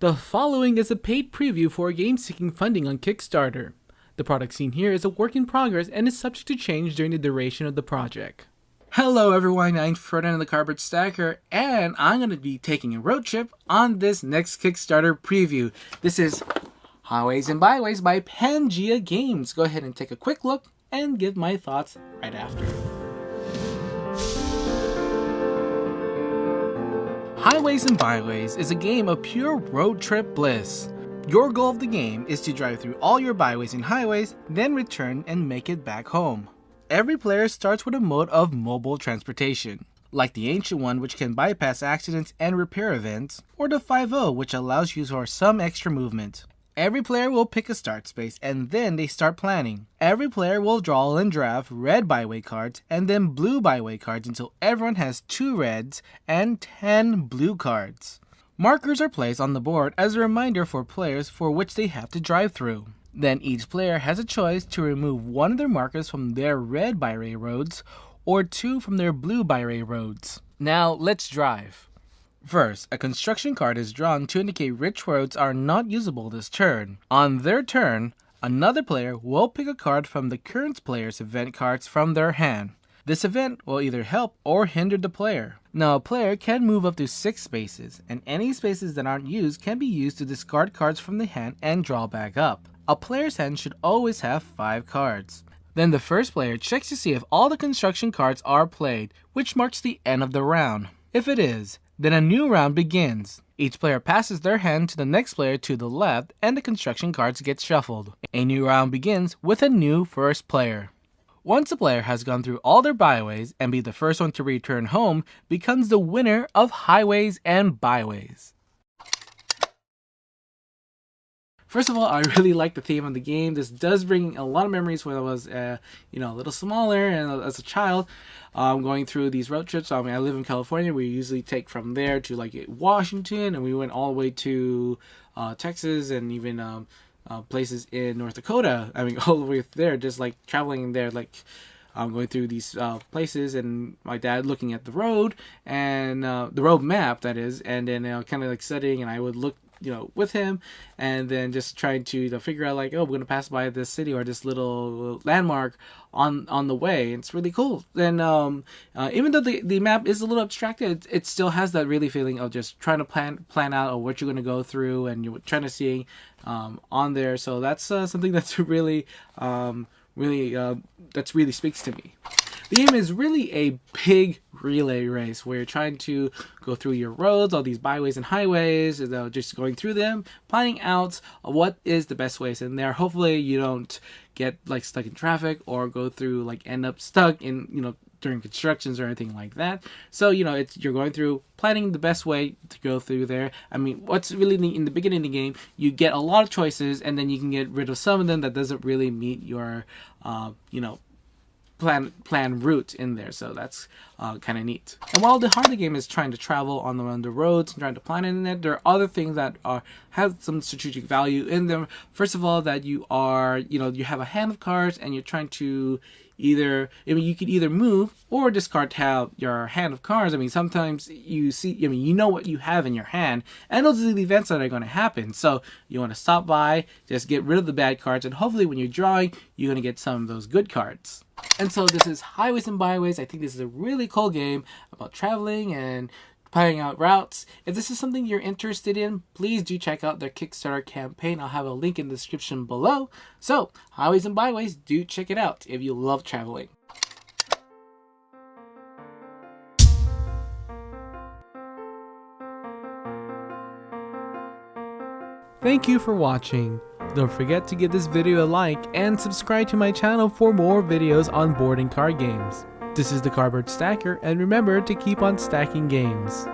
The following is a paid preview for a game seeking funding on Kickstarter. The product seen here is a work in progress and is subject to change during the duration of the project. Hello everyone, I'm Ferdinand the Cardboard Stacker, and I'm going to be taking a road trip on this next Kickstarter preview. This is Highways and Byways by Pangea Games. Go ahead and take a quick look and give my thoughts right after. Highways and Byways is a game of pure road trip bliss. Your goal of the game is to drive through all your byways and highways, then return and make it back home. Every player starts with a mode of mobile transportation, like the ancient one which can bypass accidents and repair events, or the 5.0 which allows you for some extra movement. Every player will pick a start space and then they start planning. Every player will draw and draft red byway cards and then blue byway cards until everyone has 2 reds and 10 blue cards. Markers are placed on the board as a reminder for players for which they have to drive through. Then each player has a choice to remove one of their markers from their red byway roads or 2 from their blue byway roads. Now let's drive. First, a construction card is drawn to indicate which roads are not usable this turn. On their turn, another player will pick a card from the current player's event cards from their hand. This event will either help or hinder the player. Now, a player can move up to 6 spaces, and any spaces that aren't used can be used to discard cards from the hand and draw back up. A player's hand should always have 5 cards. Then the first player checks to see if all the construction cards are played, which marks the end of the round. If it is, then a new round begins. Each player passes their hand to the next player to the left and the construction cards get shuffled. A new round begins with a new first player. Once a player has gone through all their byways and be the first one to return home, becomes the winner of Highways and Byways. First of all, I really like the theme of the game. This does bring a lot of memories when I was, a little smaller and as a child, going through these road trips. I live in California. We usually take from there to like Washington, and we went all the way to Texas and even places in North Dakota. All the way there, just like traveling there, like going through these places, and my dad looking at the road and the road map, that is, and then kind of like studying, and I would look with him, and then just trying to figure out like, oh, we're gonna pass by this city or this little landmark on the way. It's really cool. And even though the map is a little abstracted, it still has that really feeling of just trying to plan out what you're gonna go through, and you're trying to see on there. So that's something that's really speaks to me. The game is really a big relay race where you're trying to go through your roads, all these byways and highways, just going through them, planning out what is the best ways in there. Hopefully you don't get like stuck in traffic or go through like end up stuck in during constructions or anything like that. So you're going through planning the best way to go through there. What's really neat in the beginning of the game, you get a lot of choices, and then you can get rid of some of them that doesn't really meet your plan route in there. So that's kind of neat. And while the heart of the game is trying to travel on the roads and trying to plan in it, there are other things that have some strategic value in them. First of all, that you have a hand of cards, and you're trying to you could either move or discard your hand of cards. Sometimes you see, what you have in your hand, and those are the events that are going to happen. So you want to stop by, just get rid of the bad cards, and hopefully when you're drawing, you're going to get some of those good cards. And so this is Highways and Byways. I think this is a really cool game about traveling and planning out routes. If this is something you're interested in, please do check out their Kickstarter campaign. I'll have a link in the description below. So, Highways and Byways, do check it out if you love traveling. Thank you for watching. Don't forget to give this video a like and subscribe to my channel for more videos on board and card games. This is the Cardboard Stacker, and remember to keep on stacking games.